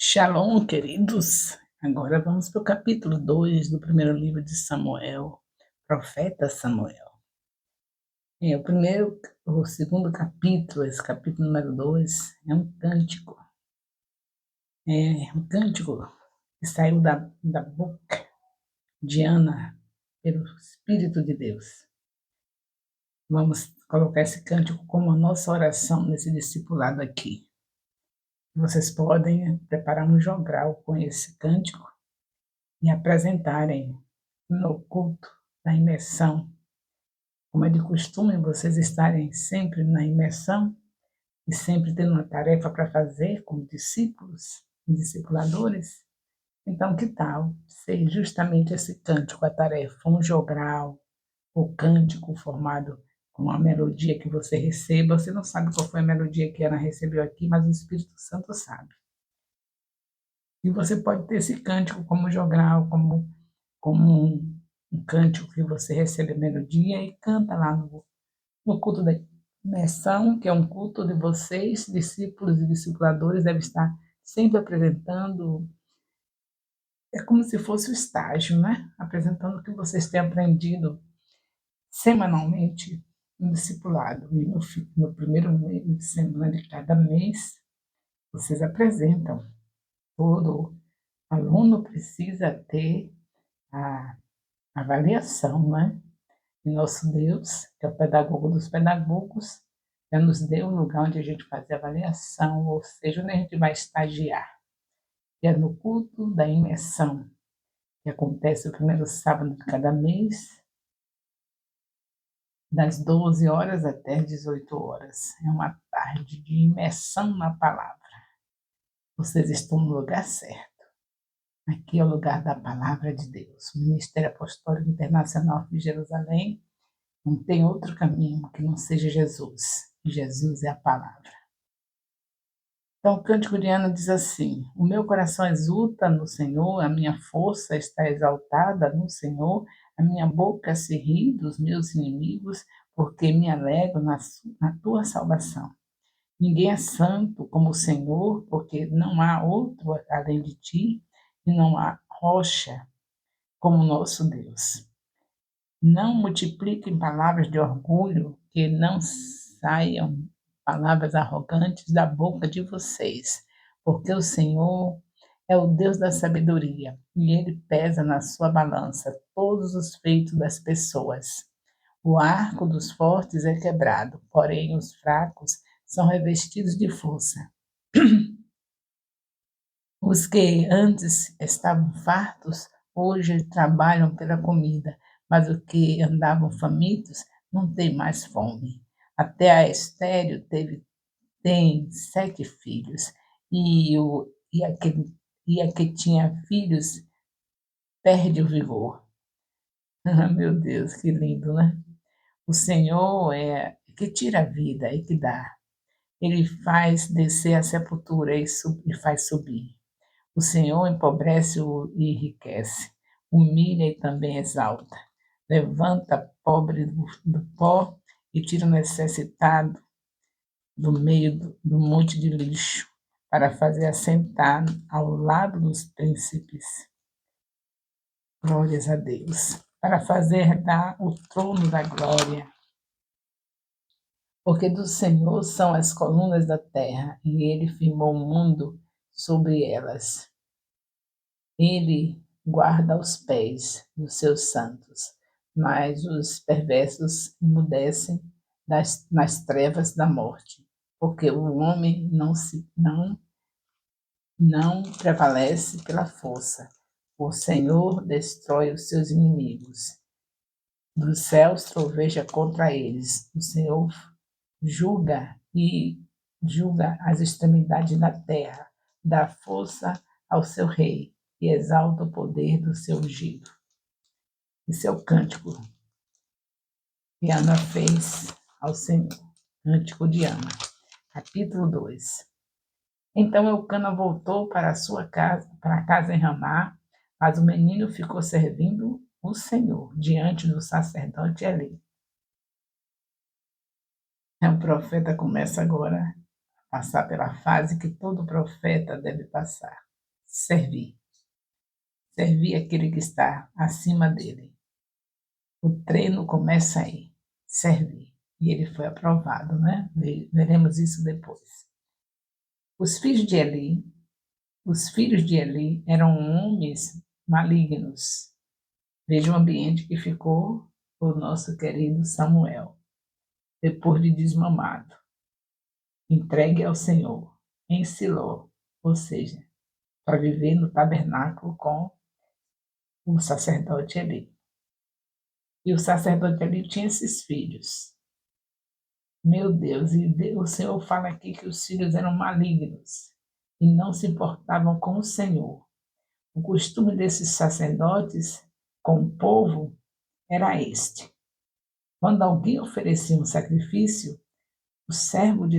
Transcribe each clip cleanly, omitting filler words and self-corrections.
Shalom, queridos. Agora vamos para o capítulo 2 do primeiro livro de Samuel, profeta Samuel. O segundo capítulo, esse capítulo número 2, é um cântico. É um cântico que saiu da boca de Ana pelo Espírito de Deus. Vamos colocar esse cântico como a nossa oração nesse discipulado aqui. Vocês podem preparar um jogral com esse cântico e apresentarem no culto da imersão. Como é de costume vocês estarem sempre na imersão e sempre tendo uma tarefa para fazer como discípulos e discipuladores, então que tal ser justamente esse cântico a tarefa, um jogral, o cântico formado com uma melodia que você receba. Você não sabe qual foi a melodia que Ana recebeu aqui, mas o Espírito Santo sabe. E você pode ter esse cântico como jogral, como um cântico que você recebe a melodia e canta lá no culto da imersão, que é um culto de vocês, discípulos e discipuladores, deve estar sempre apresentando. É como se fosse o estágio, né? Apresentando o que vocês têm aprendido semanalmente no discipulado. E no primeiro mês de semana de cada mês, vocês apresentam. Todo aluno precisa ter a avaliação, né? E nosso Deus, que é o pedagogo dos pedagogos, já nos deu um lugar onde a gente faz a avaliação, ou seja, onde a gente vai estagiar. E é no culto da imersão, que acontece o primeiro sábado de cada mês, das 12 horas até as 18 horas. É uma tarde de imersão na palavra. Vocês estão no lugar certo. Aqui é o lugar da palavra de Deus. O Ministério Apostólico Internacional de Jerusalém não tem outro caminho que não seja Jesus. Jesus é a palavra. Então, o cântico de Ana diz assim: o meu coração exulta no Senhor, a minha força está exaltada no Senhor, a minha boca se ri dos meus inimigos, porque me alegro na tua salvação. Ninguém é santo como o Senhor, porque não há outro além de ti, e não há rocha como o nosso Deus. Não multipliquem palavras de orgulho, que não saiam palavras arrogantes da boca de vocês, porque o Senhor é o Deus da sabedoria, e ele pesa na sua balança todos os feitos das pessoas. O arco dos fortes é quebrado, porém os fracos são revestidos de força. Os que antes estavam fartos, hoje trabalham pela comida, mas os que andavam famintos não têm mais fome. Até a estéril tem 7 filhos, e a que tinha filhos perde o vigor. Ah, meu Deus, que lindo, né? O Senhor é que tira a vida e que dá. Ele faz descer a sepultura e faz subir. O Senhor empobrece e enriquece, humilha e também exalta. Levanta pobre do pó e tira o necessitado do meio do monte de lixo, para fazer assentar ao lado dos príncipes. Glórias a Deus. Para fazer dar o trono da glória. Porque do Senhor são as colunas da terra, e ele firmou o mundo sobre elas. Ele guarda os pés dos seus santos, mas os perversos emudecem nas trevas da morte, porque o homem não prevalece pela força. O Senhor destrói os seus inimigos. Dos céus troveja contra eles. O Senhor julga as extremidades da terra, dá força ao seu rei e exalta o poder do seu ungido. Esse é o cântico que Ana fez ao Senhor. Cântico de Ana, capítulo 2. Então Eucana voltou para a sua casa, para a casa em Ramá, mas o menino ficou servindo o Senhor diante do sacerdote Eli. O profeta começa agora a passar pela fase que todo profeta deve passar. servir. Servir aquele que está acima dele. O treino começa aí, servir. E ele foi aprovado, né? Veremos isso depois. Os filhos de Eli eram homens malignos. Veja o ambiente que ficou o nosso querido Samuel, depois de desmamado, entregue ao Senhor, em Siló, ou seja, para viver no tabernáculo com o sacerdote Eli. E o sacerdote Eli tinha esses filhos. Meu Deus, e o Senhor fala aqui que os filhos eram malignos e não se importavam com o Senhor. O costume desses sacerdotes com o povo era este: quando alguém oferecia um sacrifício, o servo, de,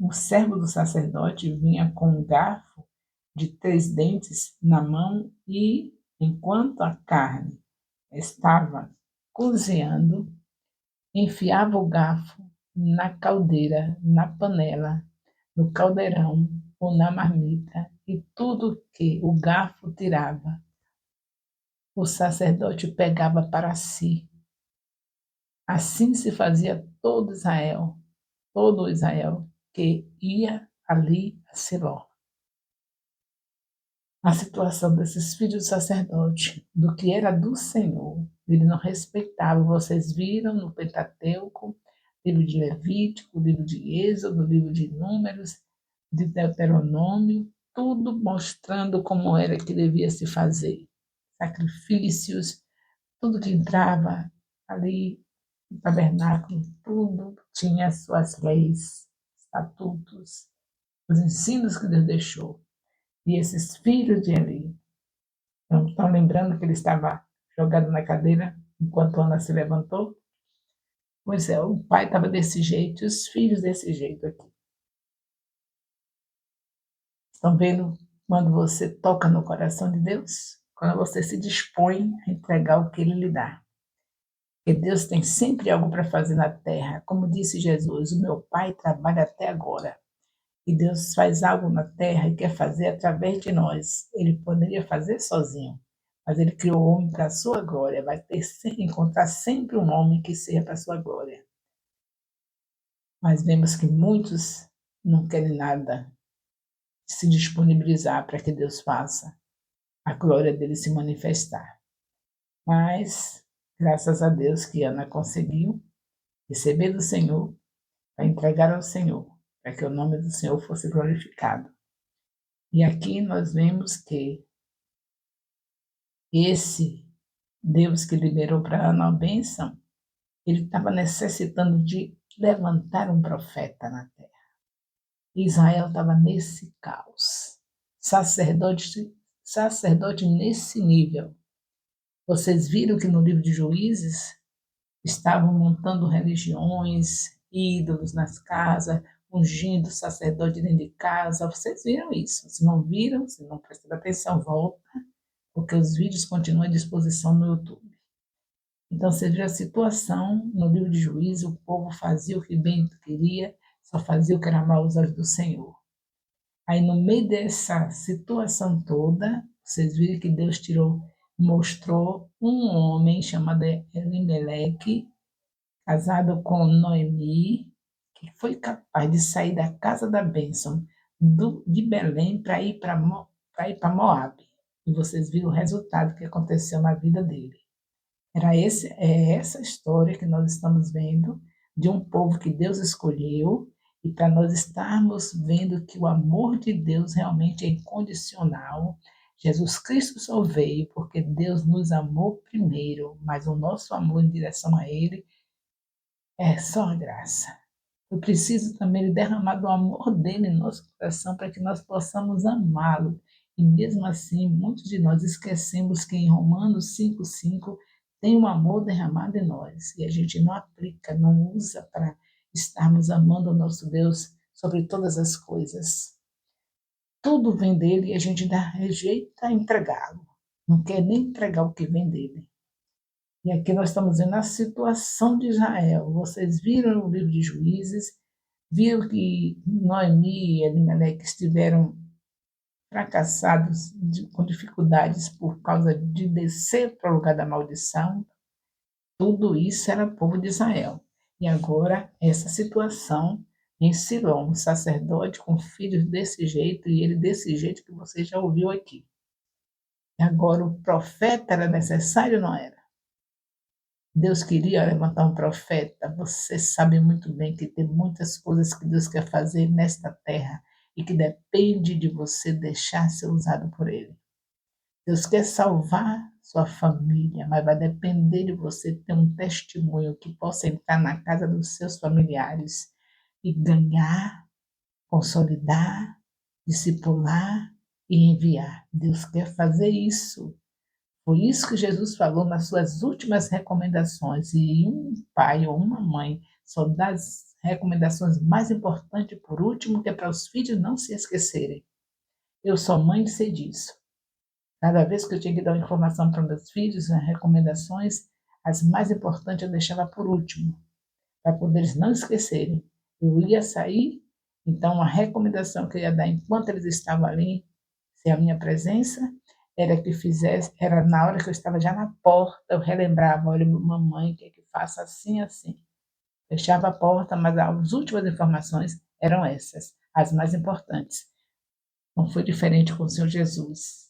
o servo do sacerdote vinha com um garfo de 3 dentes na mão e, enquanto a carne estava cozinhando, enfiava o garfo na caldeira, na panela, no caldeirão ou na marmita, e tudo que o garfo tirava, o sacerdote pegava para si. Assim se fazia todo Israel que ia ali a Siló. A situação desses filhos do sacerdote, do que era do Senhor, ele não respeitava. Vocês viram no Pentateuco, livro de Levítico, livro de Êxodo, livro de Números, de Deuteronômio, tudo mostrando como era que devia se fazer. Sacrifícios, tudo que entrava ali no tabernáculo, tudo tinha suas leis, estatutos, os ensinos que Deus deixou. E esses filhos de Eli, não estão lembrando que ele estava jogado na cadeira enquanto Ana se levantou? Pois é, o pai estava desse jeito e os filhos desse jeito aqui. Estão vendo quando você toca no coração de Deus? Quando você se dispõe a entregar o que Ele lhe dá. Porque Deus tem sempre algo para fazer na terra. Como disse Jesus, o meu Pai trabalha até agora. E Deus faz algo na terra e quer fazer através de nós. Ele poderia fazer sozinho, mas Ele criou o homem para a sua glória. Vai encontrar sempre um homem que seja para a sua glória. Mas vemos que muitos não querem nada se disponibilizar para que Deus faça a glória dele se manifestar. Mas, graças a Deus que Ana conseguiu receber do Senhor, para entregar ao Senhor, para que o nome do Senhor fosse glorificado. E aqui nós vemos que esse Deus que liberou para Ana a bênção, ele estava necessitando de levantar um profeta na terra. Israel estava nesse caos. Sacerdote nesse nível. Vocês viram que no livro de Juízes estavam montando religiões, ídolos nas casas, ungindo sacerdote dentro de casa. Vocês viram isso? Se não viram, se não prestaram atenção, volta, porque os vídeos continuam à disposição no YouTube. Então, você vê a situação no livro de Juízes, o povo fazia o que bem queria, só fazia o que era mal aos olhos do Senhor. Aí, no meio dessa situação toda, vocês viram que Deus mostrou um homem chamado Elimeleque, casado com Noemi, que foi capaz de sair da casa da bênção de Belém para ir para Moabe. E vocês viram o resultado que aconteceu na vida dele. É essa história que nós estamos vendo de um povo que Deus escolheu e para nós estarmos vendo que o amor de Deus realmente é incondicional. Jesus Cristo só veio porque Deus nos amou primeiro, mas o nosso amor em direção a Ele é só a graça. Eu preciso também derramar do amor dele em nosso coração para que nós possamos amá-lo. E mesmo assim, muitos de nós esquecemos que em Romanos 5,5 tem um amor derramado em nós. E a gente não aplica, não usa para estarmos amando o nosso Deus sobre todas as coisas. Tudo vem dele e a gente rejeita entregá-lo. Não quer nem entregar o que vem dele. E aqui nós estamos vendo a situação de Israel. Vocês viram no livro de Juízes, viram que Noemi e Elimeleque estiveram fracassados, com dificuldades por causa de descer para o lugar da maldição. Tudo isso era povo de Israel. E agora, essa situação em Siló, um sacerdote com filhos desse jeito, e ele desse jeito que você já ouviu aqui. E agora, o profeta era necessário ou não era? Deus queria levantar um profeta. Você sabe muito bem que tem muitas coisas que Deus quer fazer nesta terra e que depende de você deixar ser usado por Ele. Deus quer salvar sua família, mas vai depender de você ter um testemunho que possa entrar na casa dos seus familiares e ganhar, consolidar, discipular e enviar. Deus quer fazer isso. Por isso que Jesus falou nas suas últimas recomendações, e um pai ou uma mãe só dá as recomendações mais importantes por último, que é para os filhos não se esquecerem. Eu sou mãe e sei disso. Cada vez que eu tinha que dar uma informação para meus filhos, as recomendações, as mais importantes eu deixava por último, para poder eles não esquecerem. Eu ia sair, então a recomendação que eu ia dar enquanto eles estavam ali, sem a minha presença, era que fizesse, era na hora que eu estava já na porta, eu relembrava, olha, mamãe, quer que faça assim, assim. Fechava a porta, mas as últimas informações eram essas, as mais importantes. Não foi diferente com o Senhor Jesus.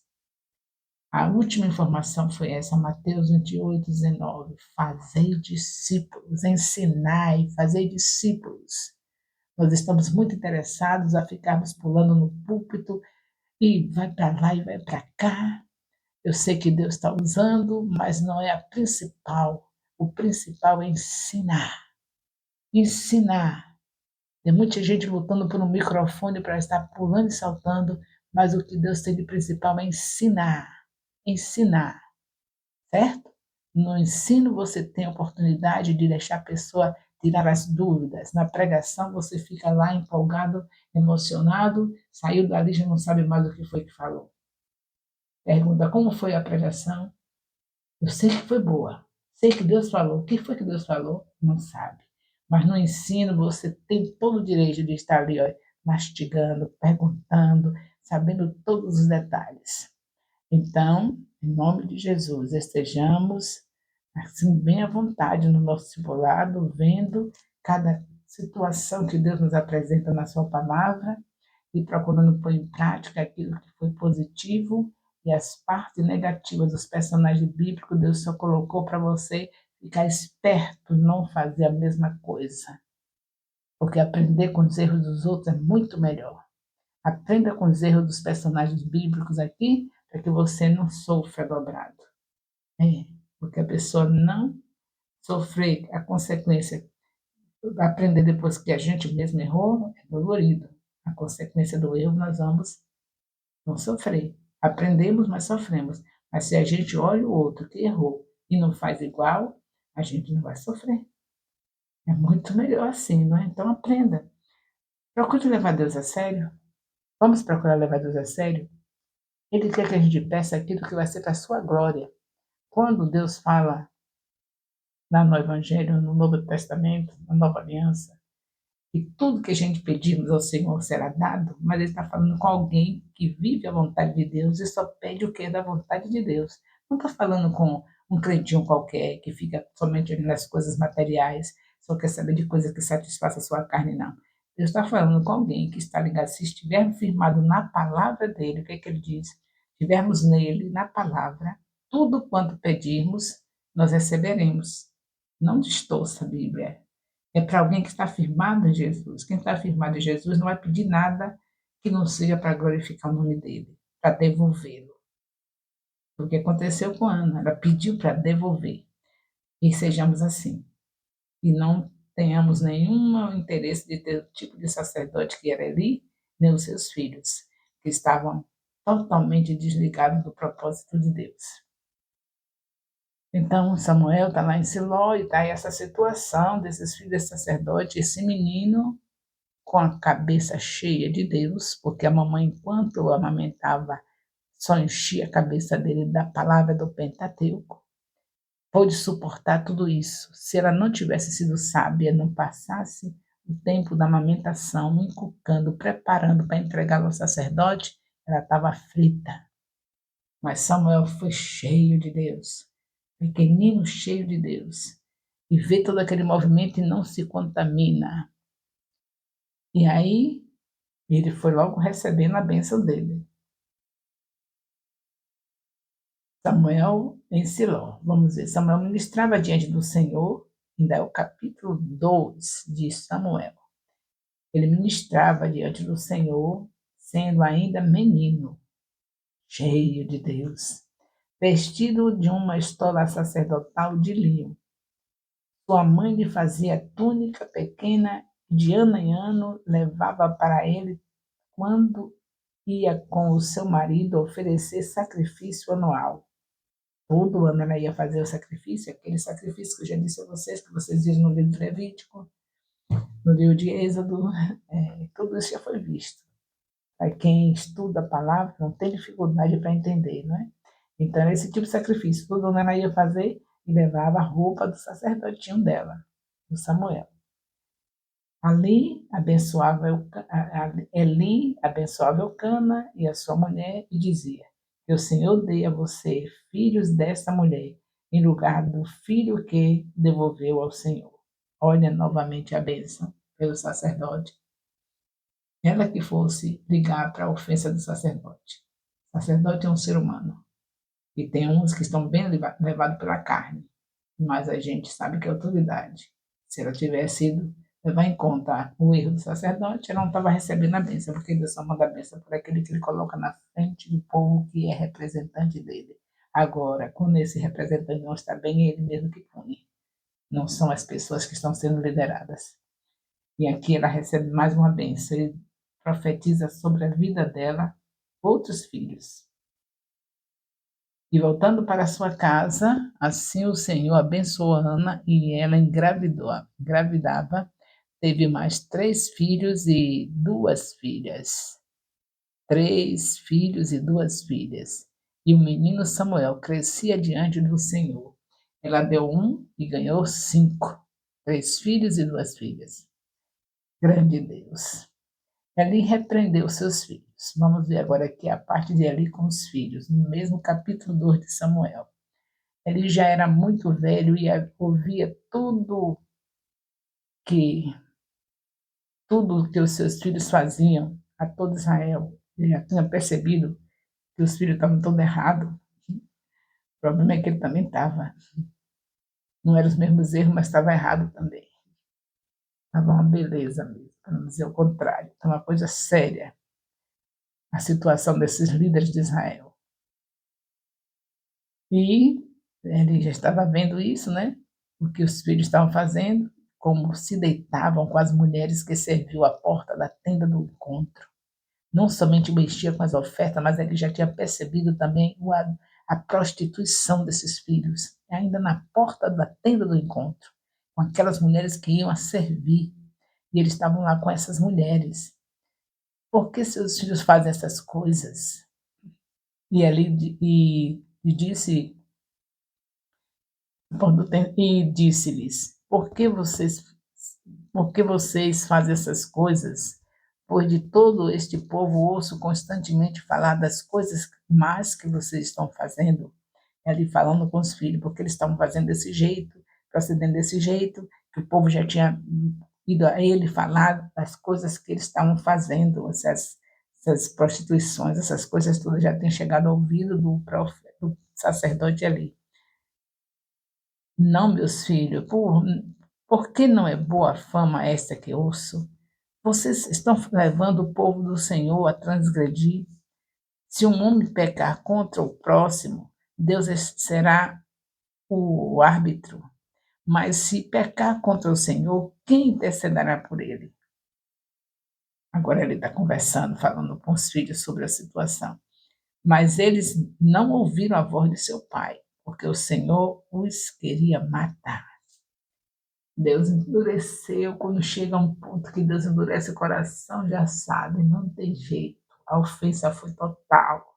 A última informação foi essa, Mateus 28, 19. Fazei discípulos, ensinai, fazei discípulos. Nós estamos muito interessados a ficarmos pulando no púlpito e vai para lá e vai para cá. Eu sei que Deus está usando, mas não é a principal. O principal é ensinar. Ensinar. Tem muita gente lutando por um microfone para estar pulando e saltando, mas o que Deus tem de principal é ensinar. Ensinar, certo? No ensino você tem a oportunidade de deixar a pessoa tirar as dúvidas. Na pregação você fica lá empolgado, emocionado, saiu dali e já não sabe mais o que foi que falou. Pergunta como foi a pregação. Eu sei que foi boa. Sei que Deus falou. O que foi que Deus falou? Não sabe. Mas no ensino você tem todo o direito de estar ali, ó, mastigando, perguntando, sabendo todos os detalhes. Então, em nome de Jesus, estejamos assim bem à vontade no nosso discipulado, vendo cada situação que Deus nos apresenta na sua palavra e procurando pôr em prática aquilo que foi positivo e as partes negativas dos personagens bíblicos, Deus só colocou para você ficar esperto, não fazer a mesma coisa. Porque aprender com os erros dos outros é muito melhor. Aprenda com os erros dos personagens bíblicos aqui, para que você não sofra dobrado. Porque a pessoa não sofrer a consequência, aprender depois que a gente mesmo errou, é dolorido. A consequência do erro nós vamos sofrer. Aprendemos, mas sofremos. Mas se a gente olha o outro que errou e não faz igual, a gente não vai sofrer. É muito melhor assim, não é? Então aprenda. Procure levar Deus a sério. Vamos procurar levar Deus a sério? Ele quer que a gente peça aquilo que vai ser para a sua glória. Quando Deus fala lá no Evangelho, no Novo Testamento, na Nova Aliança, e tudo que a gente pedimos ao Senhor será dado, mas Ele está falando com alguém que vive a vontade de Deus e só pede o que é da vontade de Deus. Não está falando com um crentinho qualquer que fica somente nas coisas materiais, só quer saber de coisas que satisfaçam a sua carne, não. Deus está falando com alguém que está ligado, se estivermos firmados na palavra dele, o que é que ele diz? Estivermos nele, na palavra, tudo quanto pedirmos, nós receberemos. Não distorça a Bíblia. É para alguém que está firmado em Jesus. Quem está firmado em Jesus não vai pedir nada que não seja para glorificar o nome dele, para devolvê-lo. O que aconteceu com Ana, ela pediu para devolver. E sejamos assim. E não tenhamos nenhum interesse de ter o tipo de sacerdote que era Eli, nem os seus filhos, que estavam totalmente desligados do propósito de Deus. Então, Samuel está lá em Siló e está aí essa situação desses filhos de sacerdote, esse menino com a cabeça cheia de Deus, porque a mamãe, enquanto o amamentava, só enchia a cabeça dele da palavra do Pentateuco. Pôde suportar tudo isso. Se ela não tivesse sido sábia, não passasse o tempo da amamentação, inculcando, preparando para entregá-lo ao sacerdote, ela estava aflita. Mas Samuel foi cheio de Deus, pequenino cheio de Deus, e vê todo aquele movimento e não se contamina. E aí ele foi logo recebendo a bênção dele. Samuel em Siló. Vamos ver, Samuel ministrava diante do Senhor, ainda é o capítulo 2 de Samuel. Ele ministrava diante do Senhor, sendo ainda menino, cheio de Deus, vestido de uma estola sacerdotal de linho. Sua mãe lhe fazia túnica pequena, de ano em ano levava para ele quando ia com o seu marido oferecer sacrifício anual. Todo ano ela ia fazer o sacrifício, aquele sacrifício que eu já disse a vocês, que vocês viram no livro de Levítico, no livro de Êxodo, tudo isso já foi visto. Para quem estuda a palavra, não tem dificuldade para entender, não é? Então, era esse tipo de sacrifício. Todo ano ela ia fazer e levava a roupa do sacerdotinho dela, do Samuel. Eli abençoava Eucana e a sua mulher e dizia: que o Senhor dê a você filhos desta mulher, em lugar do filho que devolveu ao Senhor. Olha novamente a bênção pelo sacerdote. Ela que fosse ligar para a ofensa do sacerdote. O sacerdote é um ser humano. E tem uns que estão bem levados pela carne. Mas a gente sabe que é autoridade. Se ela tivesse ido levar em conta o erro do sacerdote, ela não estava recebendo a bênção, porque Deus só manda a bênção por aquele que ele coloca na frente do povo que é representante dele. Agora, quando esse representante não está bem, é ele mesmo que pune. Não são as pessoas que estão sendo lideradas. E aqui ela recebe mais uma bênção. Ele profetiza sobre a vida dela outros filhos. E voltando para sua casa, assim o Senhor abençoou Ana e ela engravidava, teve mais 3 filhos e 2 filhas. 3 filhos e 2 filhas. E o menino Samuel crescia diante do Senhor. Ela deu 1 e ganhou 5. 3 filhos e 2 filhas. Grande Deus. Eli repreendeu seus filhos. Vamos ver agora aqui a parte de Eli com os filhos, no mesmo capítulo 2 de Samuel. Eli já era muito velho e ouvia tudo que os seus filhos faziam a todo Israel. Ele já tinha percebido que os filhos estavam todos errados. O problema é que ele também estava. Não eram os mesmos erros, mas estava errado também. Estava uma beleza mesmo, para não dizer o contrário. Estava uma coisa séria a situação desses líderes de Israel. E ele já estava vendo isso, né? O que os filhos estavam fazendo, como se deitavam com as mulheres que serviam à porta da tenda do encontro. Não somente mexia com as ofertas, mas ele já tinha percebido também a prostituição desses filhos, ainda na porta da tenda do encontro, com aquelas mulheres que iam a servir. E eles estavam lá com essas mulheres. Por que seus filhos fazem essas coisas? E disse-lhes: por que vocês fazem essas coisas? Pois de todo este povo ouço constantemente falar das coisas más que vocês estão fazendo. Ali falando com os filhos, porque eles estavam fazendo desse jeito, procedendo desse jeito, que o povo já tinha ido a ele falar das coisas que eles estavam fazendo, essas prostituições, essas coisas todas já tinham chegado ao ouvido do sacerdote ali. Não, meus filhos, por que não é boa fama esta que ouço? Vocês estão levando o povo do Senhor a transgredir. Se um homem pecar contra o próximo, Deus será o árbitro. Mas se pecar contra o Senhor, quem intercederá por ele? Agora ele está conversando, falando com os filhos sobre a situação. Mas eles não ouviram a voz de seu pai, porque o Senhor os queria matar. Deus endureceu, quando chega a um ponto que Deus endurece o coração, já sabe, não tem jeito. A ofensa foi total.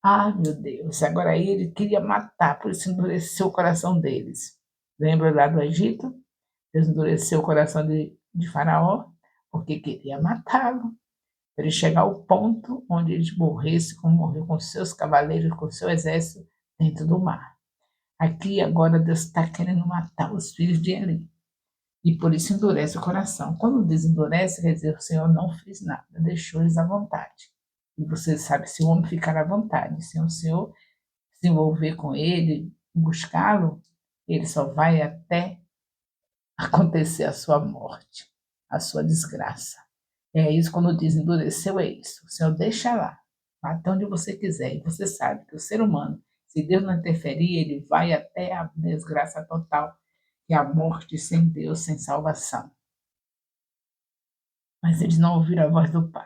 Ah, meu Deus, agora ele queria matar, por isso endureceu o coração deles. Lembra lá do Egito? Deus endureceu o coração de Faraó, porque queria matá-lo. Ele chegar ao ponto onde ele morresse, como morreu com seus cavaleiros, com seu exército, dentro do mar. Aqui agora Deus está querendo matar os filhos de Eli. E por isso endurece o coração. Quando diz endurece, quer dizer, o Senhor não fez nada, deixou eles à vontade. E você sabe, se o homem ficar à vontade, se o Senhor se envolver com ele, buscá-lo, ele só vai até acontecer a sua morte, a sua desgraça. É isso quando diz endureceu, é isso. O Senhor deixa lá, até onde você quiser. E você sabe que o ser humano, se Deus não interferir, ele vai até a desgraça total, que é a morte sem Deus, sem salvação. Mas eles não ouviram a voz do Pai.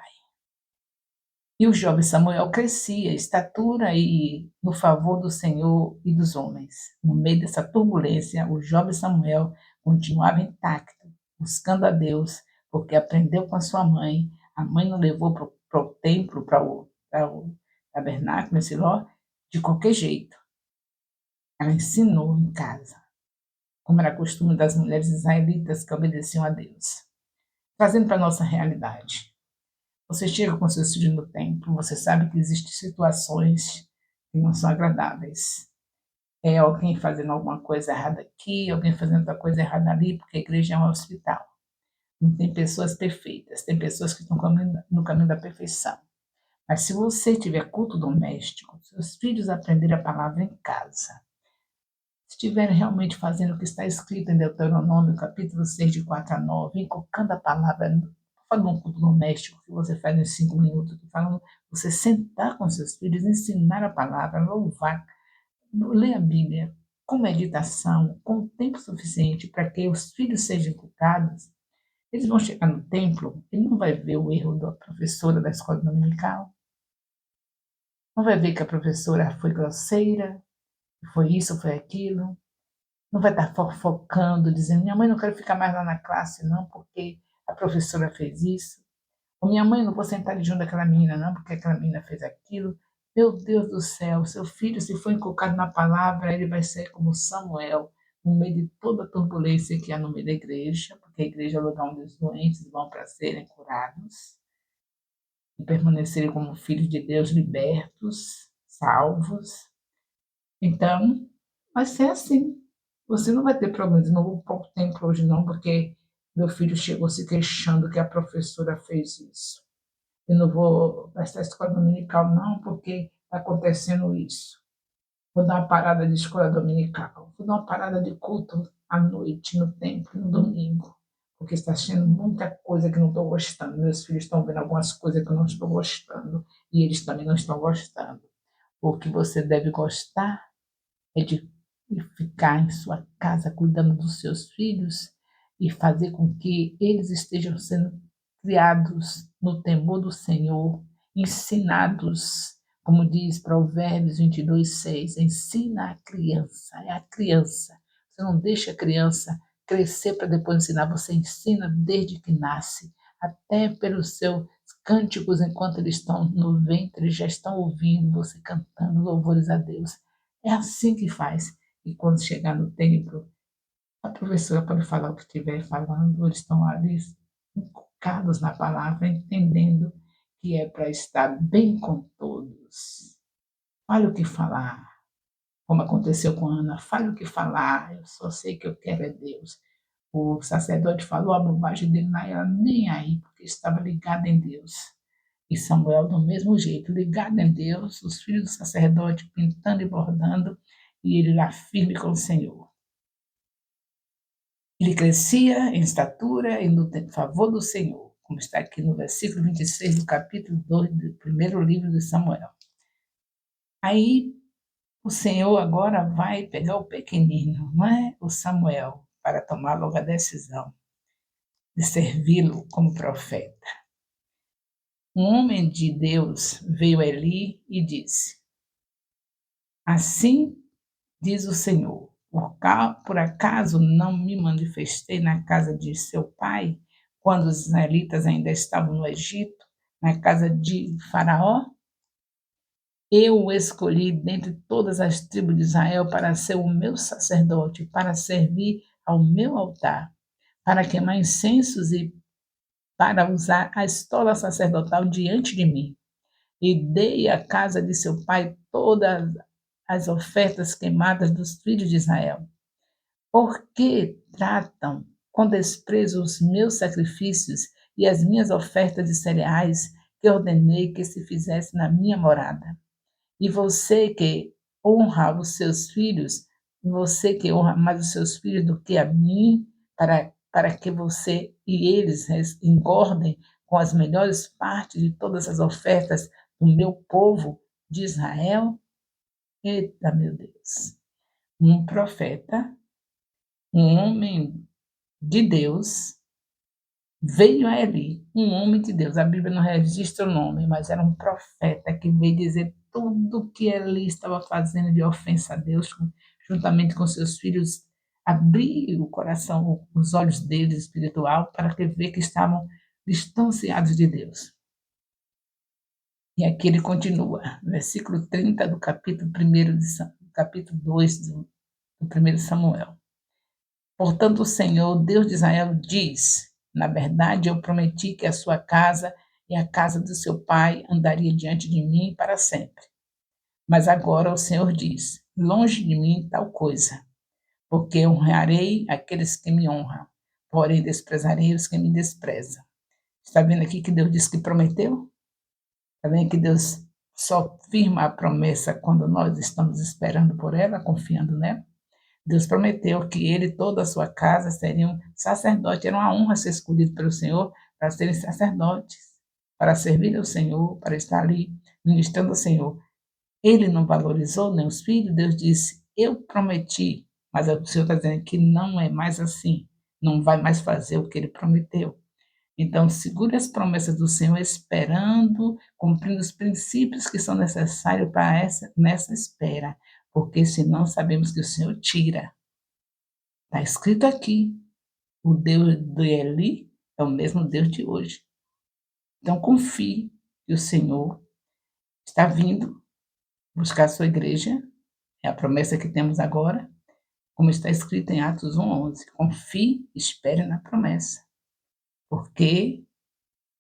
E o jovem Samuel crescia, estatura e no favor do Senhor e dos homens. No meio dessa turbulência, o jovem Samuel continuava intacto, buscando a Deus, porque aprendeu com a sua mãe. A mãe não levou para o templo, para o tabernáculo, em Siló, de qualquer jeito. Ela ensinou em casa, como era costume das mulheres israelitas que obedeciam a Deus. Trazendo para a nossa realidade. Você chega com seus filhos no templo, você sabe que existem situações que não são agradáveis. É alguém fazendo alguma coisa errada aqui, alguém fazendo outra coisa errada ali, porque a igreja é um hospital. Não tem pessoas perfeitas, tem pessoas que estão no caminho da perfeição. Mas se você tiver culto doméstico, seus filhos aprenderem a palavra em casa, se estiverem realmente fazendo o que está escrito em Deuteronômio, capítulo 6, de 4 a 9, invocando a palavra, falando um culto doméstico que você faz em 5 minutos, falando você sentar com seus filhos, ensinar a palavra, louvar, ler a Bíblia com meditação, com tempo suficiente para que os filhos sejam educados, eles vão chegar no templo e não vai ver o erro da professora da escola dominical, não vai ver que a professora foi grosseira, foi isso, foi aquilo, não vai estar fofocando, dizendo, minha mãe não quero ficar mais lá na classe não, porque a professora fez isso. Ou minha mãe não vou sentar junto daquela menina não, porque aquela menina fez aquilo. Meu Deus do céu, seu filho, se for inculcado na palavra, ele vai ser como Samuel, no meio de toda a turbulência que há no meio da igreja, porque a igreja é o lugar onde os doentes vão para serem curados e permanecerem como filhos de Deus libertos, salvos. Então, vai ser assim. Você não vai ter problema de novo pouco tempo hoje não, porque meu filho chegou se queixando que a professora fez isso. Eu não vou para essa escola dominical não, porque está acontecendo isso. Vou dar uma parada de escola dominical. Vou dar uma parada de culto à noite, no templo, no domingo. Porque está sendo muita coisa que não estou gostando. Meus filhos estão vendo algumas coisas que eu não estou gostando. E eles também não estão gostando. O que você deve gostar é de ficar em sua casa cuidando dos seus filhos e fazer com que eles estejam sendo criados no temor do Senhor, ensinados, como diz Provérbios 22:6, ensina a criança, é a criança. Você não deixa a criança crescer para depois ensinar, você ensina desde que nasce, até pelos seus cânticos enquanto eles estão no ventre, eles já estão ouvindo você cantando louvores a Deus. É assim que faz. E quando chegar no templo, a professora pode falar o que estiver falando, eles estão ali focados na palavra, entendendo que é para estar bem com todos. Fale o que falar, como aconteceu com Ana, fale o que falar, eu só sei que eu quero é Deus. O sacerdote falou a bobagem dele, não era nem aí, porque estava ligado em Deus. E Samuel, do mesmo jeito, ligado em Deus, os filhos do sacerdote pintando e bordando, e ele lá firme com o Senhor. Ele crescia em estatura e no favor do Senhor, como está aqui no versículo 26 do capítulo 2 do primeiro livro de Samuel. Aí o Senhor agora vai pegar o pequenino, não é? O Samuel, para tomar logo a decisão de servi-lo como profeta. Um homem de Deus veio a Eli e disse: Assim diz o Senhor, por acaso não me manifestei na casa de seu pai, quando os israelitas ainda estavam no Egito, na casa de Faraó? Eu o escolhi dentre todas as tribos de Israel para ser o meu sacerdote, para servir ao meu altar, para queimar incensos e para usar a estola sacerdotal diante de mim, e dei à casa de seu pai todas as ofertas queimadas dos filhos de Israel. Por que tratam com desprezo os meus sacrifícios e as minhas ofertas de cereais que ordenei que se fizesse na minha morada? E você que honra os seus filhos, você que honra mais os seus filhos do que a mim, para que você e eles engordem com as melhores partes de todas as ofertas do meu povo de Israel? Eita, meu Deus! Um profeta, um homem de Deus, veio a Eli, um homem de Deus. A Bíblia não registra o nome, mas era um profeta que veio dizer tudo que Eli estava fazendo de ofensa a Deus, juntamente com seus filhos, abrir o coração, os olhos deles espiritual, para que ver que estavam distanciados de Deus. E aqui ele continua, versículo 30 do capítulo 1 capítulo 2 do 1 Samuel. Portanto, o Senhor, Deus de Israel, diz: na verdade, eu prometi que a sua casa e a casa do seu pai andaria diante de mim para sempre. Mas agora o Senhor diz: longe de mim tal coisa, porque honrarei aqueles que me honram, porém desprezarei os que me desprezam. Está vendo aqui que Deus disse que prometeu? Está vendo que Deus só firma a promessa quando nós estamos esperando por ela, confiando nela? Deus prometeu que ele e toda a sua casa seriam sacerdotes. Era uma honra ser escolhido pelo Senhor para serem sacerdotes, para servir ao Senhor, para estar ali ministrando ao Senhor. Ele não valorizou nem os filhos. Deus disse: eu prometi, mas o Senhor está dizendo que não é mais assim, não vai mais fazer o que ele prometeu. Então, segure as promessas do Senhor, esperando, cumprindo os princípios que são necessários para nessa espera, porque senão sabemos que o Senhor tira. Está escrito aqui, o Deus de Eli é o mesmo Deus de hoje. Então, confie que o Senhor está vindo buscar a sua igreja, é a promessa que temos agora, como está escrito em Atos 1:11. Confie, espere na promessa, porque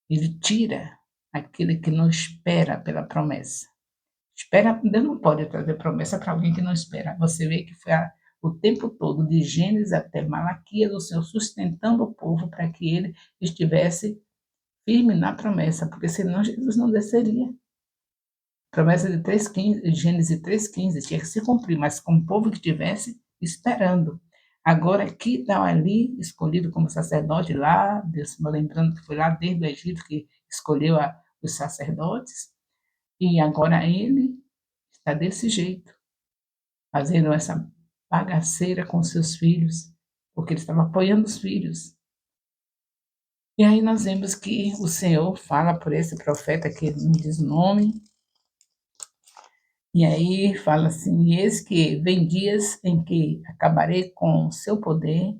ele tira aquele que não espera pela promessa. Deus não pode trazer promessa para alguém que não espera. Você vê que foi o tempo todo, de Gênesis até Malaquias, o Senhor sustentando o povo para que ele estivesse firme na promessa, porque senão Jesus não desceria. A promessa de 3:15, Gênesis 3:15, tinha que se cumprir, mas com o povo que estivesse esperando. Agora, aqui está ali, escolhido como sacerdote lá, Deus, me lembrando que foi lá desde o Egito que escolheu os sacerdotes, e agora ele está desse jeito, fazendo essa bagaceira com seus filhos, porque ele estava apoiando os filhos. E aí nós vemos que o Senhor fala por esse profeta que ele não diz o nome, e aí fala assim: eis que vem dias em que acabarei com o seu poder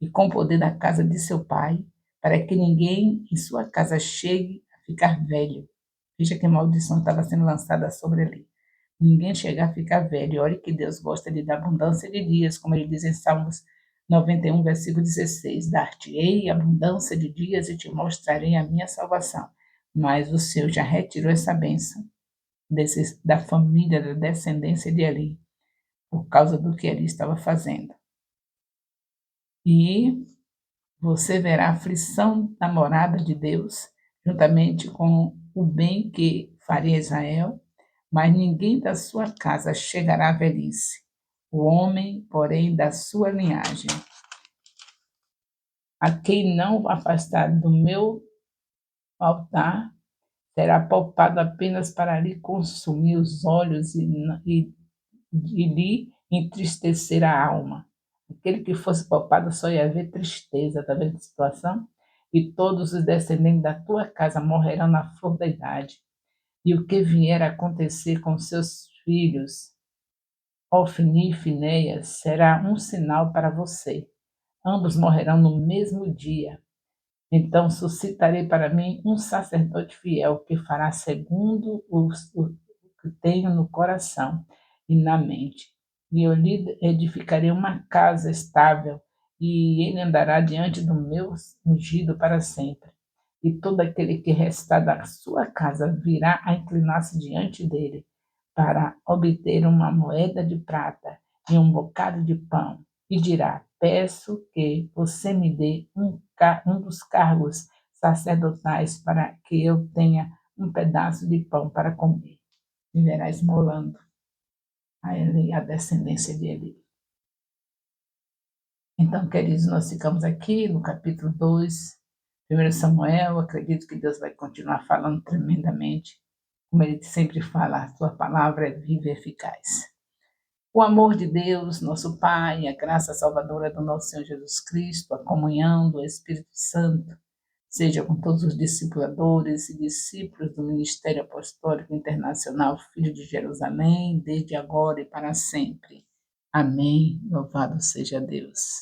e com o poder da casa de seu pai, para que ninguém em sua casa chegue a ficar velho. Veja que maldição estava sendo lançada sobre ele. Ninguém chegar a ficar velho. Olha que Deus gosta de dar abundância de dias, como ele diz em Salmos 91, versículo 16. Dar-te-ei abundância de dias e te mostrarei a minha salvação. Mas o Senhor já retirou essa bênção da família, da descendência de Eli, por causa do que Eli estava fazendo. E você verá a aflição da morada de Deus, juntamente com o bem que faria Israel, mas ninguém da sua casa chegará à velhice. O homem, porém, da sua linhagem, a quem não afastar do meu altar, será poupado apenas para lhe consumir os olhos e lhe entristecer a alma. Aquele que fosse poupado só ia ver tristeza, está vendo a situação? E todos os descendentes da tua casa morrerão na flor da idade. E o que vier a acontecer com seus filhos, Ofni e Finéias, será um sinal para você. Ambos morrerão no mesmo dia. Então suscitarei para mim um sacerdote fiel que fará segundo o que tenho no coração e na mente. E eu lhe edificarei uma casa estável, e ele andará diante do meu ungido para sempre. e todo aquele que restar da sua casa virá a inclinar-se diante dele para obter uma moeda de prata e um bocado de pão, e dirá: peço que você me dê um dos cargos sacerdotais para que eu tenha um pedaço de pão para comer. E verá esmolando a ele a descendência dele. Então, queridos, nós ficamos aqui no capítulo 2, 1 Samuel. Acredito que Deus vai continuar falando tremendamente, como Ele sempre fala, a sua palavra é viva e eficaz. O amor de Deus, nosso Pai, a graça salvadora do nosso Senhor Jesus Cristo, a comunhão do Espírito Santo, seja com todos os discipuladores e discípulos do Ministério Apostólico Internacional Filho de Jerusalém, desde agora e para sempre. Amém. Louvado seja Deus.